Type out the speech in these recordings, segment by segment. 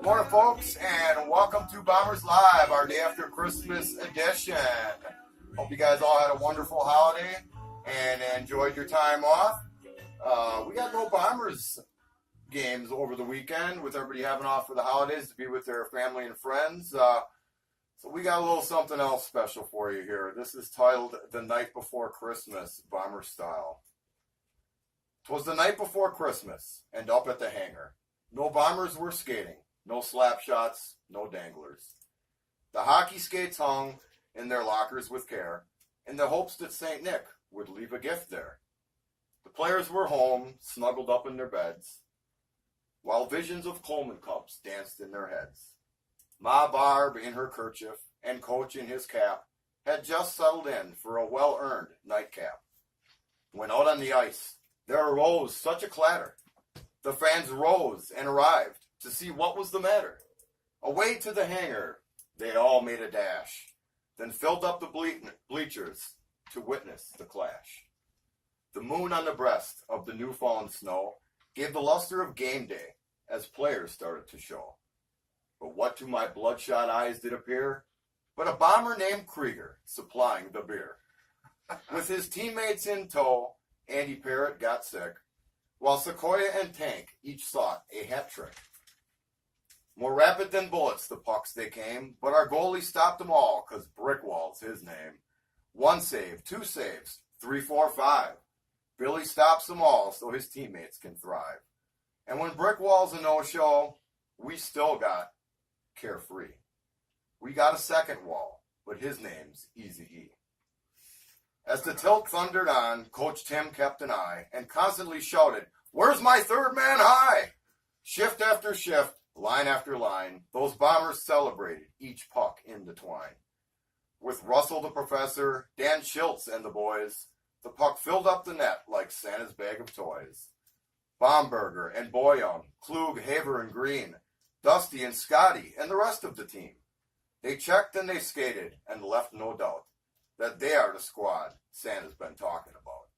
Morning, folks, and welcome to Bombers Live, our day after Christmas edition. Hope you guys all had a wonderful holiday and enjoyed your time off. We got no Bombers games over the weekend with everybody having off for the holidays to be with their family and friends. So we got a little something else special for you here. This is titled The Night Before Christmas, Bomber Style. 'Twas the night before Christmas, and up at the hangar, no Bombers were skating. No slap shots, no danglers. The hockey skates hung in their lockers with care, in the hopes that St. Nick would leave a gift there. The players were home, snuggled up in their beds, while visions of Coleman cups danced in their heads. Ma Barb in her kerchief and Coach in his cap had just settled in for a well-earned nightcap. When out on the ice, there arose such a clatter. The fans rose and arrived to see what was the matter. Away to the hangar, they all made a dash, then filled up the bleachers to witness the clash. The moon on the breast of the new-fallen snow gave the luster of game day as players started to show. But what to my bloodshot eyes did appear but a bomber named Krieger supplying the beer. With his teammates in tow, Andy Parrott got sick, while Sequoia and Tank each sought a hat trick. More rapid than bullets the pucks they came, but our goalie stopped them all, 'cause Brickwall's his name. 1 save, 2 saves, 3, 4, 5. Billy stops them all so his teammates can thrive. And when Brickwall's a no-show, we still got Carefree. We got a second wall, but his name's Eazy-E. As the tilt thundered on, Coach Tim kept an eye and constantly shouted, "Where's my third man high?" Shift after shift, line after line, those Bombers celebrated each puck in the twine. With Russell the professor, Dan Schiltz and the boys, the puck filled up the net like Santa's bag of toys. Bomberger and Boyum, Klug, Haver, and Green, Dusty and Scotty, and the rest of the team. They checked and they skated and left no doubt that they are the squad Santa's been talking about.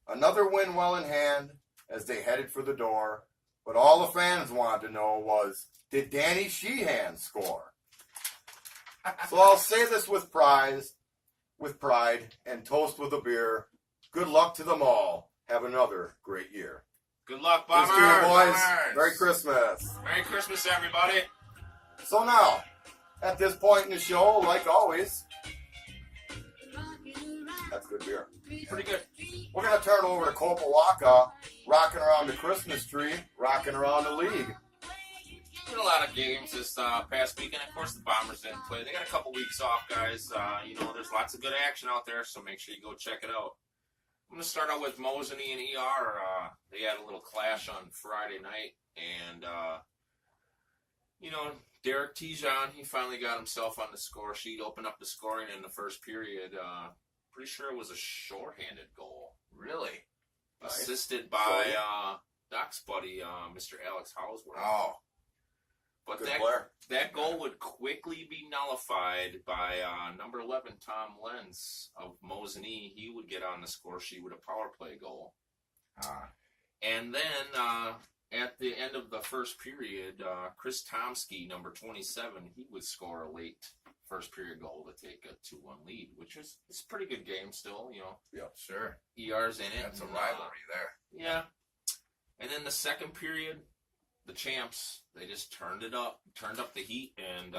Another win well in hand as they headed for the door. But all the fans wanted to know was, did Danny Sheehan score? So I'll say this with pride, and toast with a beer. Good luck to them all. Have another great year. Good luck, Bombers. Let's do it, boys. Bombers. Merry Christmas. Merry Christmas, everybody. So now, at this point in the show, like always, that's good beer. Pretty good. We're going to turn over to Kopawaka, rocking around the Christmas tree, rocking around the league. Been a lot of games this past weekend. Of course, the Bombers didn't play. They got a couple weeks off, guys. There's lots of good action out there, so make sure you go check it out. I'm going to start out with Mosinee and ER. They had a little clash on Friday night, and, Derek Tijon, he finally got himself on the score sheet, opened up the scoring in the first period. Pretty sure it was a shorthanded goal. Really? Nice. Assisted by Doc's buddy, Mr. Alex Hausworth. Oh, but good player. that goal would quickly be nullified by number 11, Tom Lenz of Mosinee. He would get on the score sheet with a power play goal. And then at the end of the first period, Chris Tomsky, number 27, he would score a late first period goal to take a 2-1 lead, which is it's a pretty good game still, Yeah, sure. ER's in it. That's a and, rivalry there. Yeah. And then the second period, the champs, they just turned up the heat, and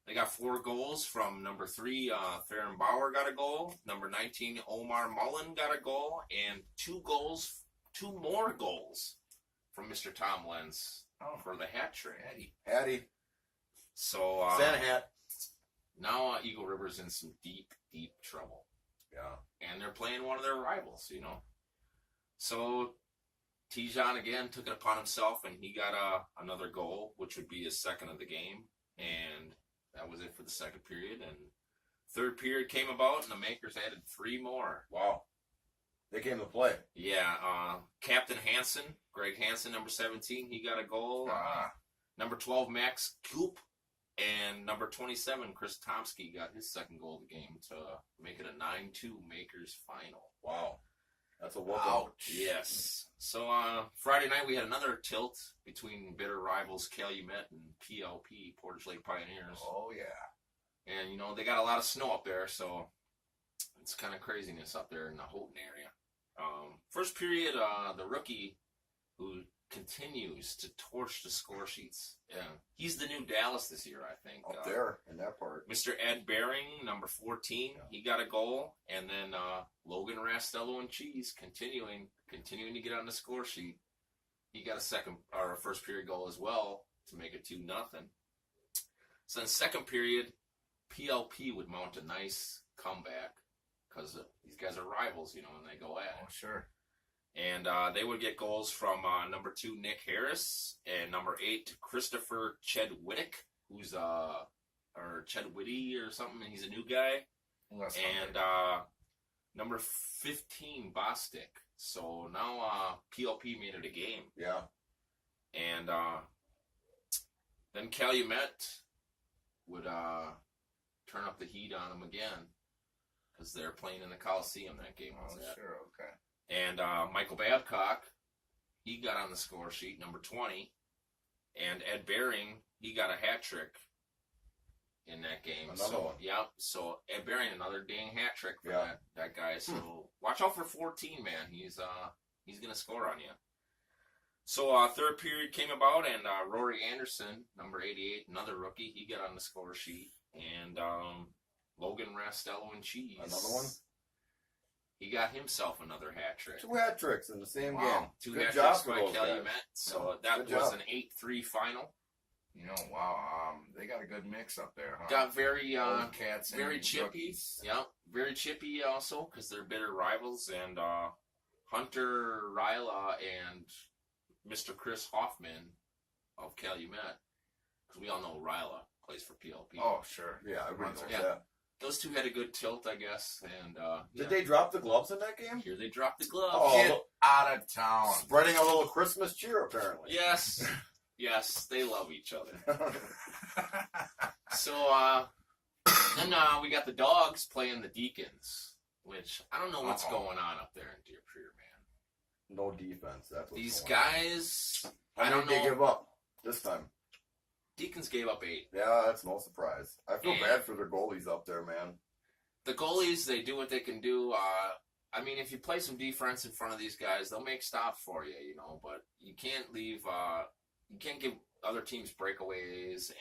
they got 4 goals from number 3, Theron Bauer got a goal, number 19, Omar Mullen got a goal, and 2 more goals from Mr. Tom Lenz for the hat trick. Hattie. So Santa hat. now Eagle River's in some deep, deep trouble. Yeah. And they're playing one of their rivals, So Tijon again took it upon himself, and he got another goal, which would be his second of the game. And that was it for the second period. And third period came about, and the Makers added 3 more. Wow. They came to play. Yeah, Captain Hansen, Greg Hansen, number 17, he got a goal. Number 12, Max Coop, and number 27, Chris Tomsky, got his second goal of the game to make it a 9-2 Makers final. Wow. That's a whooping. Ouch. Yes. So Friday night we had another tilt between bitter rivals Calumet and PLP, Portage Lake Pioneers. Oh, yeah. And, you know, they got a lot of snow up there, so it's kind of craziness up there in the Houghton area. First period, the rookie who continues to torch the score sheets. Yeah, he's the new Dallas this year, I think. Up there in that part. Mr. Ed Bering, number 14, he got a goal, and then Logan Rastello and Cheese continuing to get on the score sheet. He got a first period goal as well to make it 2-0. So in second period, PLP would mount a nice comeback because these guys are rivals, you know, and they go at it. Oh, sure. And they would get goals from number 2, Nick Harris, and number 8, Christopher Chedwittick, who's or Chedwitty or something, and he's a new guy. And number 15, Bostic. So now PLP made it a game. Yeah. And then Calumet would turn up the heat on them again because they're playing in the Coliseum that game. Oh, sure, okay. And Michael Babcock, he got on the score sheet, number 20. And Ed Bering, he got a hat trick in that game. Another one. Yeah, so Ed Bering, another dang hat trick for Yeah. that guy. So watch out for 14, man. He's going to score on you. So third period came about, and Rory Anderson, number 88, another rookie, he got on the score sheet. And Logan Rastello and Cheese. Another one? He got himself another hat trick. 2 hat tricks in the same game. 2 Good hat job tricks for by those Calumet. guys. So Yeah, that good was job. an 8-3 final. You know, wow. They got a good mix up there, huh? Got very Old cats and very chippy. rookies. Yeah, very chippy also because they're bitter rivals. And Hunter Ryla and Mr. Chris Hoffman of Calumet, because we all know Ryla plays for PLP. Oh, sure. Yeah, everybody knows Yeah. that. Those two had a good tilt, I guess. And Did they drop the gloves in that game? Here they dropped the glove. Oh, Get out of town. Spreading a little Christmas cheer, apparently. Yes. Yes, they love each other. So, then we got the Dogs playing the Deacons, which I don't know what's going on up there in Deer Prairie, man. No defense. That's what's These going on. guys, How I many don't did they know. give up this time? Deacons gave up 8. Yeah, that's no surprise. I feel And- bad for their goalies up there, man. The goalies, they do what they can do. I mean, if you play some defense in front of these guys, they'll make stops for you, you know, but you can't leave, you can't give other teams breakaways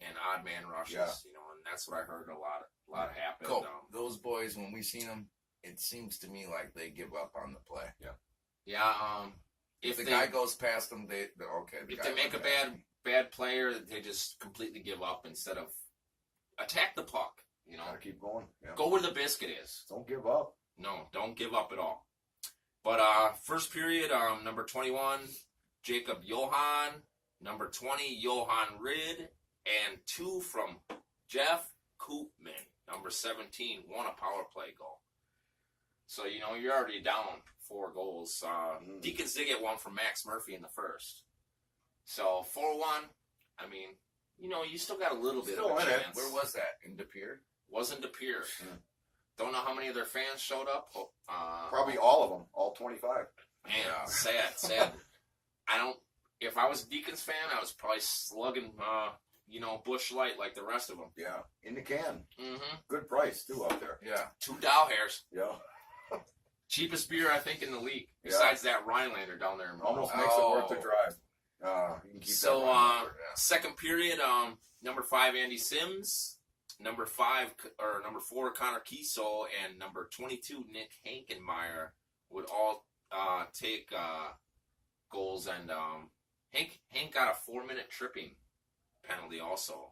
and odd man rushes, Yeah. you know, and that's what I heard a lot happened. Go. Those boys, when we seen them, it seems to me like they give up on the play. Yeah, If if the guy goes past them, they're okay. if they make a bad player, they just completely give up instead of attack the puck, you know. Gotta keep going. Yeah. Go where the biscuit is. Don't give up. No, don't give up at all. But first period, number 21, Jacob Johan, number 20, Johan Rid, and 2 from Jeff Koopman, number 17, won a power play goal. So, you know, you're already down 4 goals. Deacons did get 1 from Max Murphy in the first. So, 4-1, I mean, you know, you still got a little bit Still of a in it. chance. Where was that? In De Pere? Wasn't De Pere. Don't know how many of their fans showed up. Probably all of them. All 25. Man, Yeah. sad. If I was a Deacons fan, I was probably slugging, Busch Light like the rest of them. Yeah. In the can. Mm-hmm. Good price, too, up there. Yeah. 2 Dow hairs. Yeah. Cheapest beer, I think, in the league. Yeah. Besides that Rhinelander down there in Almost Monroe. makes it worth the drive. You can keep So, that one. second period, number 5, Andy Sims. Number 4, Connor Kiesel. And number 22, Nick Hankenmeyer would all take goals. And Hank got a 4-minute tripping penalty also.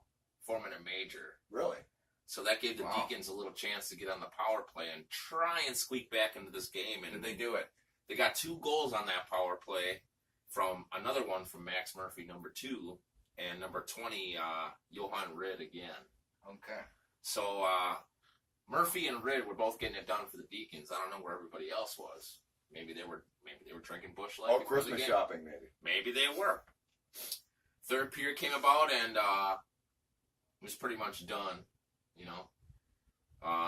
4-minute major. Really? So that gave the Wow. Deacons a little chance to get on the power play and try and squeak back into this game. And Did they do it? they got 2 goals on that power play from another one from Max Murphy, number 2, and number 20, Johan Rid again. Okay. So Murphy and Rid were both getting it done for the Deacons. I don't know where everybody else was. Maybe they were drinking Busch Light. Oh, before the Christmas game. shopping, maybe. Maybe they were. Third period came about and it was pretty much done, you know.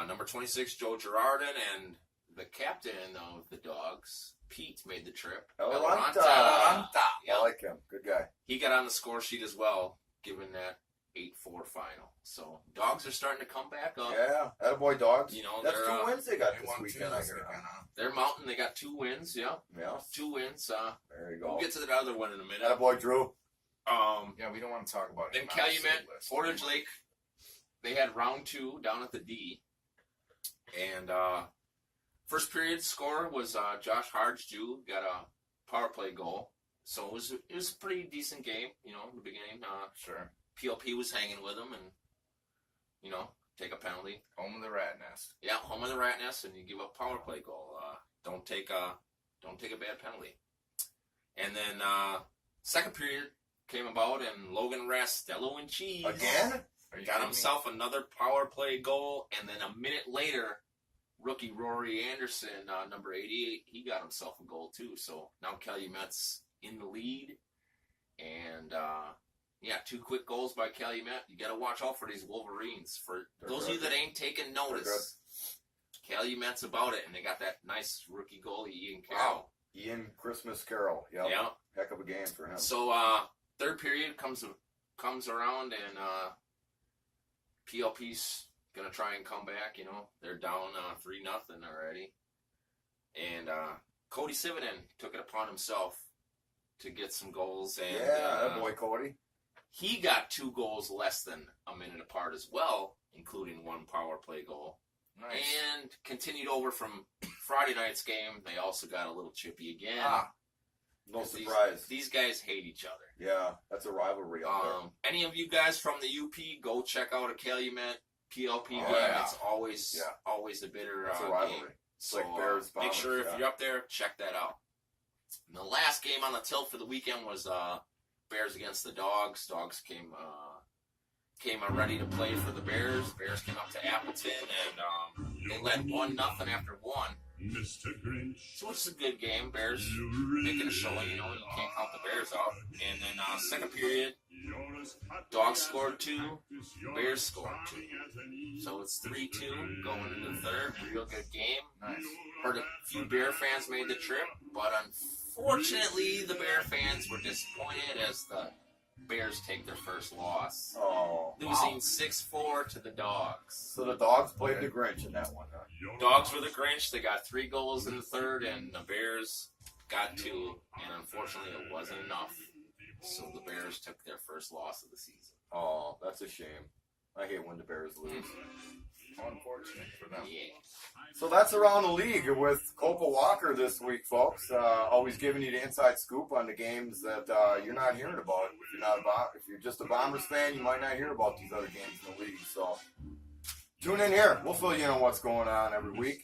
Number 26, Joe Girardin, and the captain of the Dogs, Pete, made the trip. Eloranta. Yeah. I like him. Good guy. He got on the score sheet as well, given that 8-4 final. So Dogs are starting to come back up. Yeah. Attaboy Dogs. You know, That's they're 2 wins they got They this won weekend, two I this hear. weekend, huh? They're mountain. They got 2 wins. Yeah, Yeah. 2 wins. There you go. We'll get to that other one in a minute. Attaboy Drew. Yeah, we don't want to talk about Then him on the Calumet, save list. Portage Lake, they had round 2 down at the D. And first period score was Josh Hardju got a power play goal. So it was a pretty decent game, you know, in the beginning. Sure. PLP was hanging with them and, you know, take a penalty. Home of the Rat Nest. Yeah, home of the Rat Nest, and you give up power play goal. Don't take a bad penalty. And then second period came about, and Logan Rastello and Cheese Again? Are you got kidding me? himself another power play goal, and then a minute later, rookie Rory Anderson, number 88, he got himself a goal too. So now Calumet's in the lead, and 2 quick goals by Calumet. You got to watch out for these Wolverines. For They're those of you good. that ain't taking notice, Calumet's about it, and they got that nice rookie goalie Ian Carroll. Ian Christmas Carroll. Yep. Yeah. Heck of a game for him. So third period comes around, and PLP's gonna try and come back. You know, they're down 3-0 already, and Cody Sivinen took it upon himself to get some goals, and Yeah, that boy Cody. he got 2 goals less than a minute apart as well, including 1 power play goal. Nice. And continued over from Friday night's game. They also got a little chippy again. No 'Cause surprise. These guys hate each other. Yeah, that's a rivalry up there. Any of you guys from the UP, go check out a Calumet PLP Oh, game. yeah. It's always Yeah. always a bitter It's a game. rivalry. So like Bears, make Bombers, sure if yeah. you're up there, check that out. And the last game on the tilt for the weekend was Bears against the Dogs. Dogs came ready to play for the Bears. Bears came up to Appleton, and they led 1-0 after 1. So it's a good game. Bears making a showing, you know, you can't count the Bears out. And then second period, Dogs scored 2, Bears scored 2. So it's 3-2 going into the third. Real good game. Nice. Heard a few Bear fans made the trip, but unfortunately the Bear fans were disappointed as the Bears take their first loss. Oh, Losing 6-4 to the Dogs. So the Dogs played the Grinch in that one, huh? Dogs were the Grinch. They got 3 goals in the third, and the Bears got 2. And unfortunately, it wasn't enough. So the Bears took their first loss of the season. Oh, that's a shame. I hate when the Bears lose. Unfortunate for them. Yeah. So that's around the league with Copa Walker this week, folks. Always giving you the inside scoop on the games that you're not hearing about. If you're just a Bombers fan, you might not hear about these other games in the league. So tune in here. We'll fill you in on what's going on every week.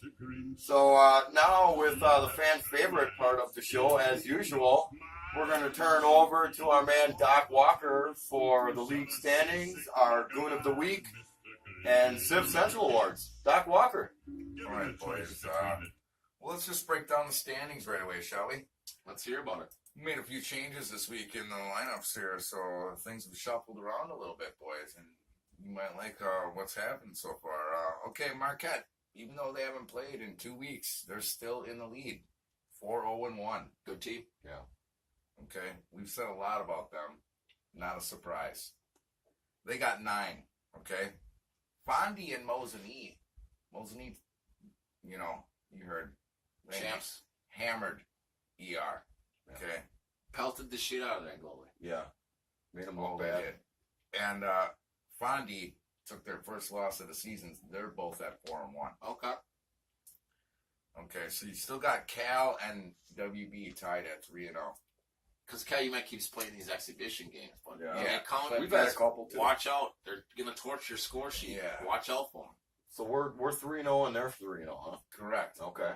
So now with the fan favorite part of the show, as usual, we're going to turn over to our man Doc Walker for the league standings, our Goon of the Week, and Civ Central Awards. Doc Walker. All right, boys. Well, let's just break down the standings right away, shall we? Let's hear about it. We made a few changes this week in the lineups here, so things have shuffled around a little bit, boys, and you might like what's happened so far. Okay, Marquette, even though they haven't played in 2 weeks, they're still in the lead. 4-0-1. Good team. Yeah. Okay, we've said a lot about them. Not a surprise. They got 9, okay? Fondy and Mosinee, you know, you heard. They Champs. hammered ER, okay? Pelted the shit out of that goalie. Yeah. Made them Oh, look they bad. did. And Fondy took their first loss of the season. They're both at 4-1. Okay. Okay, so you still got Cal and WB tied at 3-0. Because Calumet keeps playing these exhibition games. But Yeah. when they come, But We've had a couple too. watch out. They're going to torch your score sheet. Yeah. Watch out for them. So we're 3-0 and they're 3-0, huh? Correct. Okay.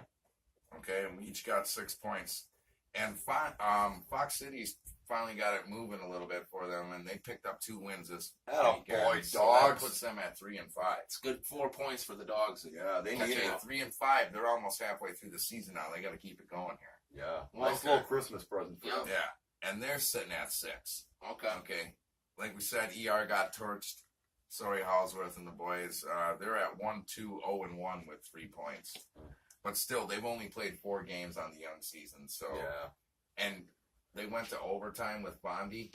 Okay, and we each got 6 points. And Fox City's finally got it moving a little bit for them, and they picked up 2 wins this Atta weekend. boy, So Dogs. that puts them at 3-5. It's good 4 points for the Dogs. Yeah, they need Okay, it. 3-5. They're almost halfway through the season now. They got to keep it going here. Yeah. Well, Nice okay. little Christmas present for Yeah. them. Yeah, and they're sitting at 6. Okay. Okay, like we said, ER got torched. Sorry, Hallsworth and the boys. They're at 1-2-0-1 with 3 points. But still, they've only played 4 games on the young season. So and they went to overtime with Bondi.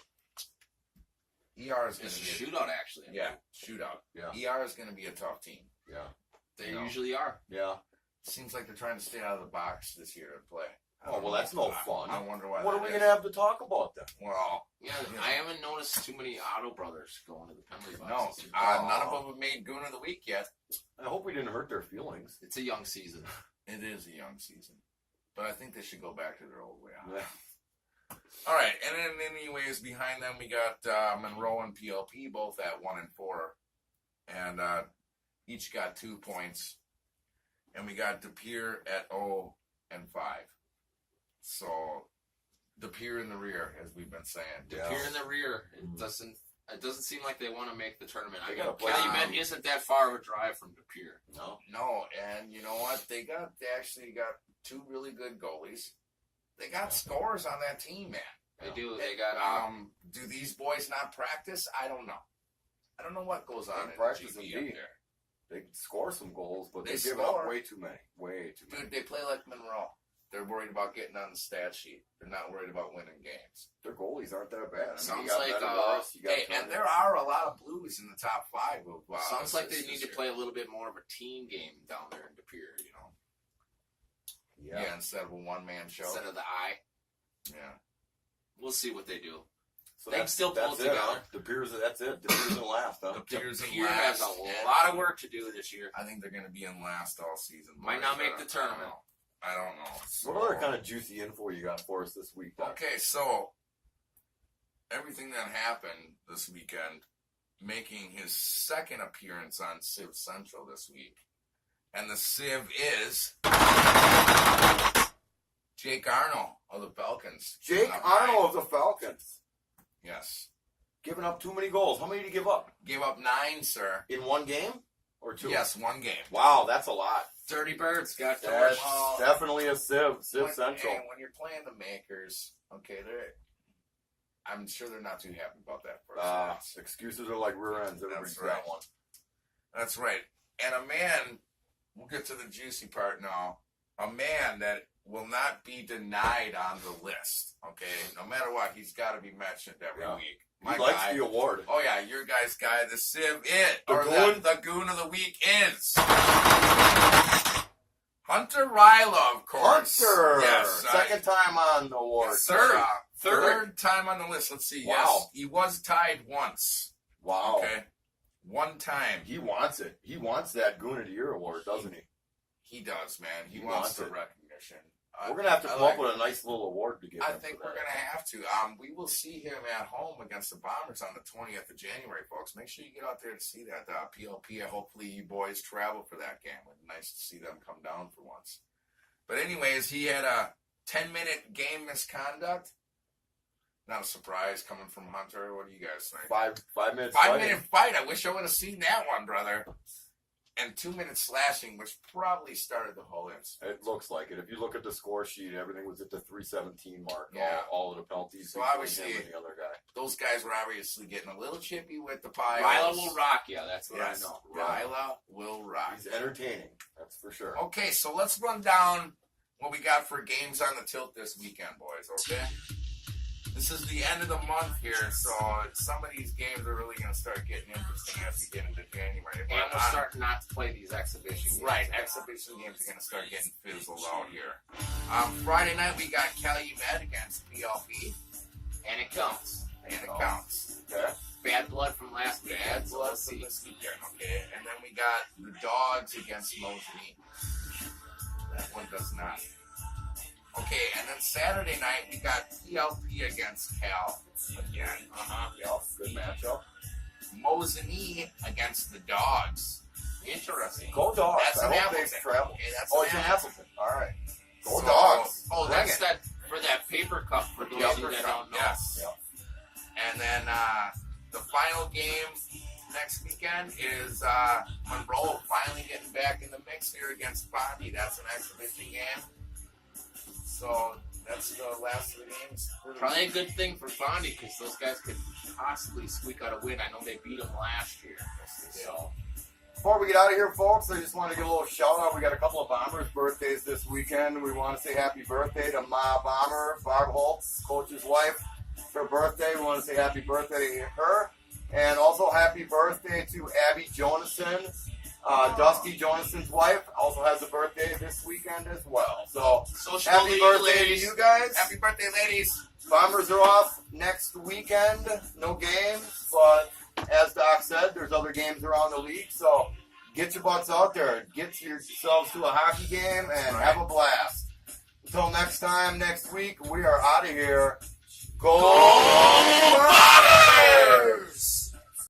ER is going It's to a be shootout, actually. shootout. Yeah. ER is going to be a tough team. Yeah. They usually are. Yeah. Seems like they're trying to stay out of the box this year and play. Oh, well, that's no fun. I wonder why. What are we going to have to talk about then? Well, Yeah, I haven't noticed too many Otto brothers going to the penalty box. no, this year. none of them have made Goon of the Week yet. I hope we didn't hurt their feelings. It's a young season. It is a young season, but I think they should go back to their old way. Yeah. All right, and then anyways, behind them we got Monroe and PLP both at 1 and 4, and each got 2 points, and we got De Pere at 0 and 5. So De Pere in the rear, as we've been saying. Yeah. Here in the rear, it doesn't seem like they want to make the tournament. They I mean, gotta play Calumet some- isn't that far of a drive from De Pere. No. No, and you know what? They actually got 2 really good goalies. They got scores on that team, man. They do. They got Do these boys not practice? I don't know. I don't know what goes on They in practice the GP indeed. up there. They score some goals, but They they give score. up way too many. Way too many. Dude, they play like Monroe. They're worried about getting on the stat sheet. They're not worried about winning games. Their goalies aren't that bad. I mean, Sounds you got like, Benavides, you got Hey, and Turner. there are a lot of Blues in the top 5 of sounds like they assists need this to year. play a little bit more of a team game down there in De Pere, you know, Yeah, instead of a one-man show. instead of the eye. Yeah. We'll see what they do. So they can still pull that's it it, together. huh? De Pere's, that's it. De Pere's in last, huh? The Peers in De Pere has last, a and lot of work to do this year. I think they're going to be in last all season. Might boys. not make the I don't tournament. know. I don't know. So, What other kind of juicy info you got for us this week, Doc? Okay, so everything that happened this weekend, making his second appearance on Civ Central this week, and the Civ is Jake Arnold of the Falcons. Jake Giving up Arnold 9. of the Falcons. Yes. Giving up too many goals. How many did he give up? Gave up 9, sir. In one game? Or 2? Yes, 1 game. Wow, that's a lot. Dirty Birds got That's torched. Well, definitely a Civ When- Central. hey, when you're playing the Makers, okay, I'm sure they're not too happy about that first. Excuses are like rear ends. Everybody's That's right. got one. That's right. And a man, we'll get to the juicy part now, a man that will not be denied on the list, okay? No matter what, he's got to be mentioned every Yeah. week. He My likes guy. the award. Oh, yeah, your guy's guy, the Civ It. The or Goon? the Goon of the Week is Hunter Ryla, of course. Hunter! Yes. Second time on the award. Yes, sir. Third. Third time on the list. Let's see. Wow. Yes, he was tied once. Wow. Okay. One time. He wants it. He wants that Goon of the Year award, doesn't he? He does, man. He He wants wants the it. recognition. We're going to have to I come like- up with a nice little award to give I him think for we're that. going to have to. We will see him at home against the Bombers on the 20th of January, folks. Make sure you get out there to see that PLP. Hopefully you boys travel for that game. It'd be nice to see them come down for once. But anyways, he had a 10-minute game misconduct. Not a surprise coming from Hunter. What do you guys think? 5 minutes. 5-minute fight. I wish I would have seen that one, brother. And 2-minute slashing, which probably started the whole incident. It looks like it. If you look at the score sheet, everything was at the 3:17 mark. Yeah. All of the penalties. So between obviously- him and the other guy. Those guys were obviously getting a little chippy with the Piles. Ryla will rock you. That's what Yes, I know. Ryla will rock. He's entertaining. That's for sure. Okay, so let's run down what we got for games on the tilt this weekend, boys, okay? This is the end of the month here, so some of these games are really going to start getting interesting as we get into January. And we'll start not to play these exhibition games. Right, exhibition games are going to start getting fizzled out here. Friday night, we got Calumet against PLP, And it counts. and it counts. Okay. Bad blood from last week. Bad So blood let's from see. this weekend, okay? And then we got the Dogs against Mosinee. That one does not. Okay, and then Saturday night, we got PLP against Cal again. Yep. Good matchup. Mosinee against the Dogs. Interesting. Go Dogs. That's I an hope Appleton. they've traveled. Okay, that's Oh, an it's in Appleton. Appleton. All right. Go So- Dogs. Oh, that's Bring it. that for that paper cup for those of you Paper that Cup, don't know. yes. Yep. And then the final game next weekend is Monroe finally getting back in the mix here against Bondi. That's an exhibition game. So that's the last of the games. for the Probably a good thing for Bondi because those guys could possibly squeak out a win. I know they beat them last year. So Before we get out of here, folks, I just want to give a little shout out. We got a couple of Bombers' birthdays weekend. We want to say happy birthday to Ma Bomber, Barb Holtz, Coach's wife. It's her birthday. We want to say happy birthday to her. And also happy birthday to Abby Jonason. Dusty Jonason's wife also has a birthday this weekend as well. So Social happy media birthday ladies. to you guys. Happy birthday, ladies! Bombers are off next weekend. No games, but as Doc said, there's other games around the league. So get your butts out there. Get yourselves to a hockey game and have a blast. Until next time, next week, we are out of here. Go Bombers!